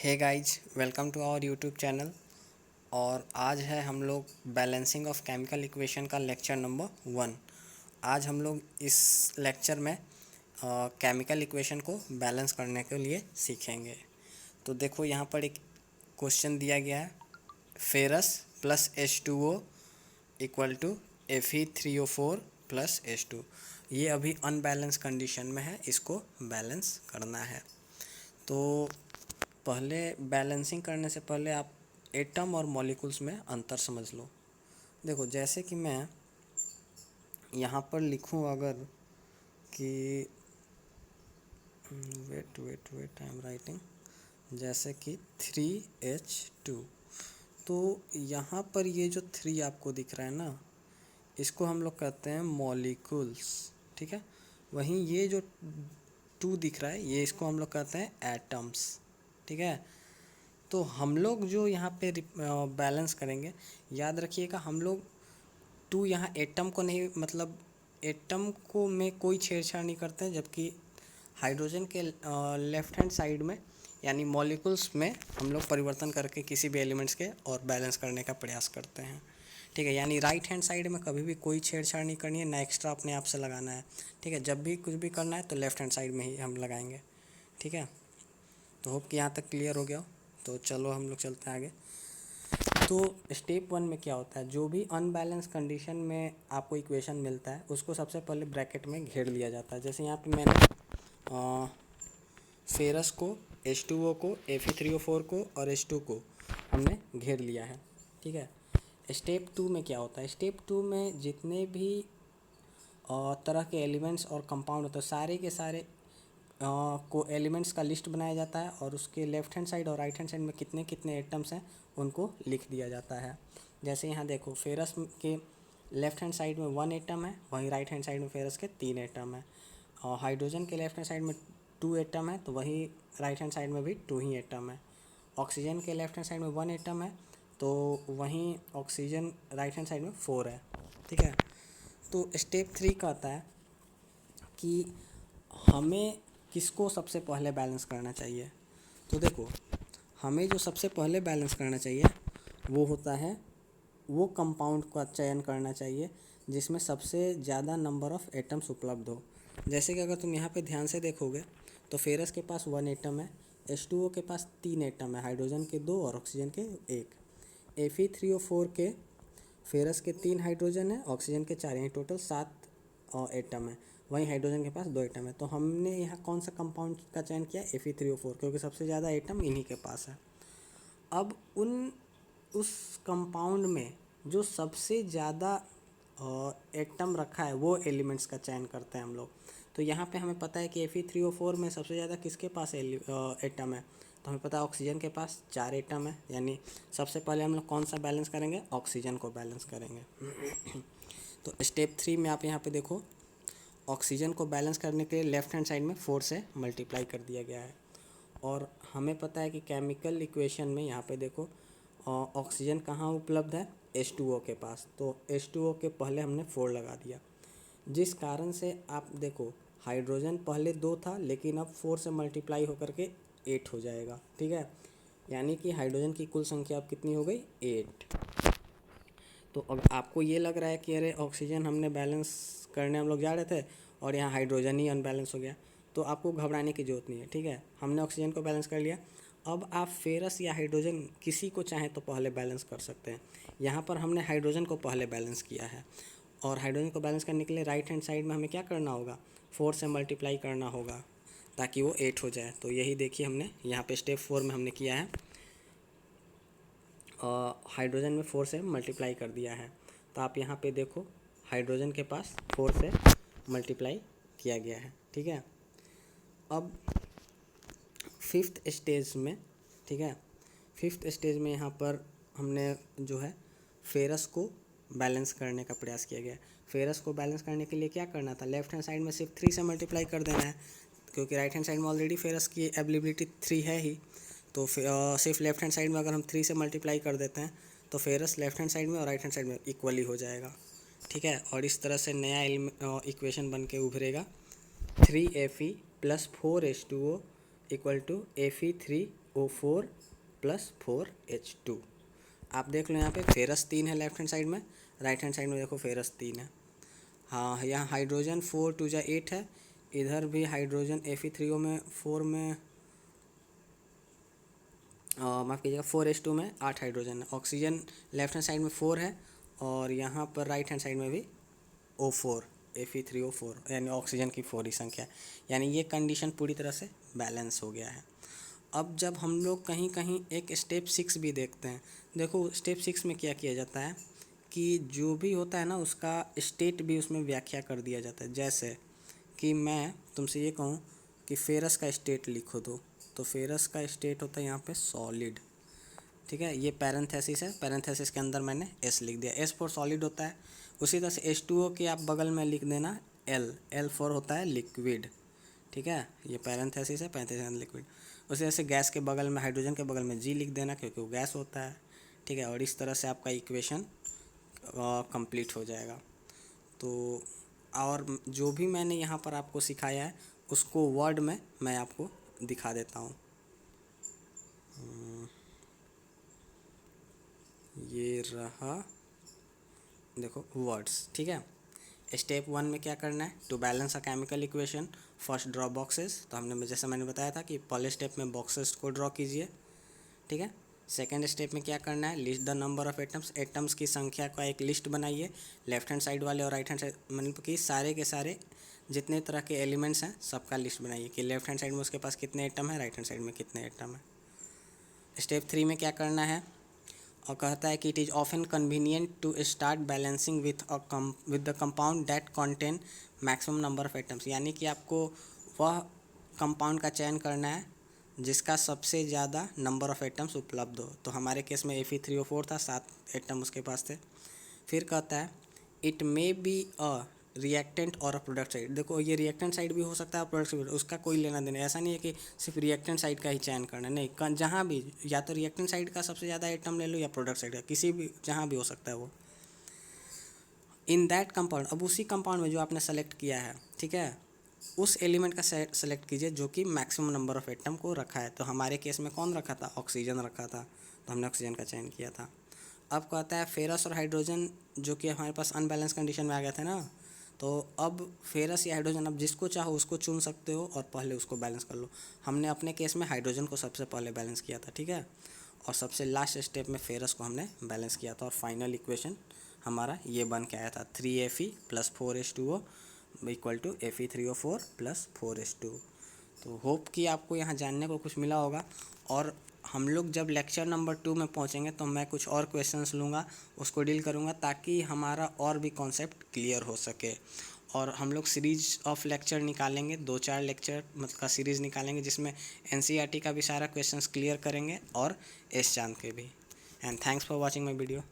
Hey guys, welcome to our YouTube channel. और आज है हम लोग बैलेंसिंग ऑफ केमिकल इक्वेशन का लेक्चर नंबर 1। आज हम लोग इस लेक्चर में केमिकल इक्वेशन को बैलेंस करने के लिए सीखेंगे। तो देखो यहाँ पर एक क्वेश्चन दिया गया है, ferrous plus H2O equal to Fe3O4 plus H2। ये अभी अनबैलेंस कंडीशन में है, इसको बैलेंस करना है। तो पहले बैलेंसिंग करने से पहले आप एटम और मॉलिक्यूल्स में अंतर समझ लो। देखो, जैसे कि मैं यहाँ पर लिखूँ अगर कि वेट आई एम राइटिंग, जैसे कि 3H2, तो यहाँ पर ये जो 3 आपको दिख रहा है ना, इसको हम लोग कहते हैं मॉलिक्यूल्स, ठीक है। वहीं ये जो 2 दिख रहा है, ये इसको हम लोग कहते हैं एटम्स, ठीक है। तो हम लोग जो यहाँ पे बैलेंस करेंगे, याद रखिएगा, हम लोग 2 यहाँ एटम को नहीं, मतलब एटम को में कोई छेड़छाड़ नहीं करते हैं, जबकि हाइड्रोजन के लेफ्ट हैंड साइड में यानी मॉलिक्यूल्स में हम लोग परिवर्तन करके किसी भी एलिमेंट्स के और बैलेंस करने का प्रयास करते हैं, ठीक है। यानी राइट हैंड साइड में कभी भी कोई छेड़छाड़ नहीं करनी है, ना एक्स्ट्रा अपने आप से लगाना है, ठीक है। जब भी कुछ भी करना है तो लेफ्ट हैंड साइड में ही हम लगाएंगे, ठीक है। तो होप कि यहाँ तक क्लियर हो गया हो। तो चलो हम लोग चलते हैं आगे। तो स्टेप 1 में क्या होता है, जो भी अनबैलेंस कंडीशन में आपको इक्वेशन मिलता है उसको सबसे पहले ब्रैकेट में घेर लिया जाता है। जैसे यहाँ पे मैंने फेरस को, H2O को, Fe3O4 को और H2 को हमने घेर लिया है, ठीक है। स्टेप 2 में क्या होता है, स्टेप 2 में जितने भी तरह के एलिमेंट्स और कंपाउंड होते हैं, सारे के सारे को एलिमेंट्स का लिस्ट बनाया जाता है और उसके लेफ्ट हैंड साइड और राइट हैंड साइड में कितने कितने एटम्स हैं उनको लिख दिया जाता है। जैसे यहाँ देखो, फेरस के लेफ्ट हैंड साइड में 1 एटम है, वहीं राइट हैंड साइड में फेरस के 3 एटम है। और हाइड्रोजन के लेफ्ट हैंड साइड में 2 एटम है, तो वहीं राइट हैंड साइड में भी 2 ही एटम है। ऑक्सीजन के लेफ्ट हैंड साइड में 1 एटम है, तो वहीं ऑक्सीजन राइट हैंड साइड में 4 है, ठीक है। तो स्टेप 3 कहता है कि हमें किसको सबसे पहले बैलेंस करना चाहिए। तो देखो, हमें जो सबसे पहले बैलेंस करना चाहिए वो होता है, वो कंपाउंड का चयन करना चाहिए जिसमें सबसे ज़्यादा नंबर ऑफ़ एटम्स उपलब्ध हो। जैसे कि अगर तुम यहाँ पे ध्यान से देखोगे तो फेरस के पास 1 एटम है, H2O के पास 3 एटम है, हाइड्रोजन के 2 और ऑक्सीजन के 1। Fe3O4 के फेरस के 3 हाइड्रोजन है, ऑक्सीजन के 4 हैं, टोटल 7 एटम है। वहीं हाइड्रोजन के पास 2 एटम है। तो हमने यहाँ कौन सा कंपाउंड का चयन किया, Fe3O4, क्योंकि सबसे ज़्यादा एटम इन्हीं के पास है। अब उस कंपाउंड में जो सबसे ज़्यादा एटम रखा है वो एलिमेंट्स का चयन करते हैं हम लोग। तो यहाँ पे हमें पता है कि Fe3O4 में सबसे ज़्यादा किसके पास एटम है, तो हमें पता है ऑक्सीजन के पास 4 एटम है। यानी सबसे पहले हम लोग कौन सा बैलेंस करेंगे, ऑक्सीजन को बैलेंस करेंगे। तो स्टेप 3 में आप यहाँ पे देखो, ऑक्सीजन को बैलेंस करने के लिए लेफ्ट हैंड साइड में 4 से मल्टीप्लाई कर दिया गया है। और हमें पता है कि केमिकल इक्वेशन में यहाँ पे देखो, ऑक्सीजन कहाँ उपलब्ध है, H2O के पास, तो H2O के पहले हमने 4 लगा दिया, जिस कारण से आप देखो हाइड्रोजन पहले 2 था लेकिन अब 4 से मल्टीप्लाई होकर के 8 हो जाएगा, ठीक है। यानी कि हाइड्रोजन की कुल संख्या अब कितनी हो गई, 8। तो अब आपको ये लग रहा है कि अरे ऑक्सीजन हमने बैलेंस करने हम लोग जा रहे थे और यहाँ हाइड्रोजन ही अनबैलेंस हो गया, तो आपको घबराने की ज़रूरत नहीं है, ठीक है। हमने ऑक्सीजन को बैलेंस कर लिया। अब आप फेरस या हाइड्रोजन किसी को चाहें तो पहले बैलेंस कर सकते हैं। यहाँ पर हमने हाइड्रोजन को पहले बैलेंस किया है, और हाइड्रोजन को बैलेंस करने के लिए राइट हैंड साइड में हमें क्या करना होगा, 4 से मल्टीप्लाई करना होगा ताकि वो 8 हो जाए। तो यही देखिए हमने यहाँ पे स्टेप 4 में हमने किया है, हाइड्रोजन में 4 से मल्टीप्लाई कर दिया है। तो आप यहाँ पे देखो, हाइड्रोजन के पास 4 से मल्टीप्लाई किया गया है, ठीक है। अब 5th स्टेज में, ठीक है, 5th स्टेज में यहाँ पर हमने जो है फेरस को बैलेंस करने का प्रयास किया गया। फेरस को बैलेंस करने के लिए क्या करना था, लेफ्ट हैंड साइड में सिर्फ 3 से मल्टीप्लाई कर देना है, क्योंकि राइट हैंड साइड में ऑलरेडी फेरस की अवेलेबिलिटी 3 है ही। तो सिर्फ लेफ्ट हैंड साइड में अगर हम 3 से मल्टीप्लाई कर देते हैं तो फेरस लेफ्ट हैंड साइड में और राइट हैंड साइड में इक्वली हो जाएगा, ठीक है। और इस तरह से नया इक्वेशन बन के उभरेगा, 3Fe + 4H2O = Fe3 O4 plus 4H2। आप देख लो यहाँ पे फेरस 3 है लेफ्ट हैंड साइड में, राइट हैंड साइड में देखो फेरस 3 है। हाँ, यहाँ हाइड्रोजन 4 2 जा 8 है, इधर भी हाइड्रोजन Fe3O में 4 में माफ़ कीजिएगा 4H2 में 8 हाइड्रोजन है। ऑक्सीजन लेफ्ट हैंड साइड में 4 है और यहाँ पर राइट हैंड साइड में भी O4 Fe3O4 यानी ऑक्सीजन की 4 ही संख्या, यानी ये कंडीशन पूरी तरह से बैलेंस हो गया है। अब जब हम लोग कहीं कहीं एक स्टेप 6 भी देखते हैं, देखो स्टेप 6 में क्या किया जाता है कि जो भी होता है ना उसका स्टेट भी उसमें व्याख्या कर दिया जाता है। जैसे कि मैं तुमसे ये कहूँ कि फेरस का स्टेट लिखो दो, तो फेरस का स्टेट होता है यहाँ पे सॉलिड, ठीक है। ये पैरेंथेसिस है, पैरेंथेसिस के अंदर मैंने एस लिख दिया, एस फॉर सॉलिड होता है। उसी तरह से H2O के आप बगल में लिख देना एल, एल फॉर होता है लिक्विड, ठीक है। ये पैरेंथेसिस है, पैरेंथेसिस लिक्विड। उसी तरह से गैस के बगल में, हाइड्रोजन के बगल में G लिख देना क्योंकि वो गैस होता है, ठीक है। और इस तरह से आपका इक्वेशन कंप्लीट हो जाएगा। तो और जो भी मैंने यहाँ पर आपको सिखाया है उसको वर्ड में मैं आपको दिखा देता हूँ। ये रहा, देखो वर्ड्स, ठीक है। स्टेप 1 में क्या करना है, to balance a chemical equation first draw boxes. तो हमने जैसे मैंने बताया था कि पहले स्टेप में बॉक्सेस को ड्रॉ कीजिए, ठीक है। सेकेंड स्टेप में क्या करना है, list the number of atoms, atoms की संख्या का एक लिस्ट बनाइए, लेफ्ट हैंड साइड वाले और राइट हैंड साइड, मतलब कि सारे के सारे जितने तरह के एलिमेंट्स हैं सबका लिस्ट बनाइए कि लेफ्ट हैंड साइड में उसके पास कितने एटम है, राइट हैंड साइड में कितने एटम है। स्टेप 3 में क्या करना है, और कहता है कि it is often convenient to start balancing with the compound that contain maximum number of atoms, यानी कि आपको वह कंपाउंड का चयन करना है जिसका सबसे ज़्यादा नंबर ऑफ एटम्स उपलब्ध हो। तो हमारे केस में Fe3O4 था, 7 एटम उसके पास थे। फिर कहता है it may be a reactant और अ प्रोडक्ट साइड। देखो ये रिएक्टेंट साइड भी हो सकता है, प्रोडक्ट साइड, उसका कोई लेना देना, ऐसा नहीं है कि सिर्फ रिएक्टेंट साइड का ही चयन करना, नहीं, जहाँ भी या तो रिएक्टेंट साइड का सबसे ज़्यादा आइटम ले लो या प्रोडक्ट साइड का, किसी भी जहाँ भी हो सकता है वो। इन दैट कंपाउंड, अब उसी कंपाउंड में जो आपने सेलेक्ट किया है, ठीक है, उस एलिमेंट का सेलेक्ट कीजिए जो कि मैक्सिमम नंबर ऑफ एटम को रखा है। तो हमारे केस में कौन रखा था, ऑक्सीजन रखा था, तो हमने ऑक्सीजन का चयन किया था। अब कहता है फेरस और हाइड्रोजन जो कि हमारे पास अनबैलेंस कंडीशन में आ गए थे ना, तो अब फेरस या हाइड्रोजन अब जिसको चाहो उसको चुन सकते हो और पहले उसको बैलेंस कर लो। हमने अपने केस में हाइड्रोजन को सबसे पहले बैलेंस किया था, ठीक है, और सबसे लास्ट स्टेप में फेरस को हमने बैलेंस किया था, और फाइनल इक्वेशन हमारा ये बन के आया था 3Fe plus 4H2O equal to Fe3O4 plus 4H2। तो होप कि आपको यहाँ जानने को कुछ मिला होगा, और हम लोग जब लेक्चर नंबर 2 में पहुँचेंगे तो मैं कुछ और क्वेश्चंस लूँगा, उसको डील करूँगा ताकि हमारा और भी कॉन्सेप्ट क्लियर हो सके। और हम लोग सीरीज ऑफ लेक्चर निकालेंगे, 2-4 लेक्चर मतलब का सीरीज़ निकालेंगे जिसमें NCERT का भी सारा क्वेश्चंस क्लियर करेंगे और एस चांद के भी। And thanks for watching my video.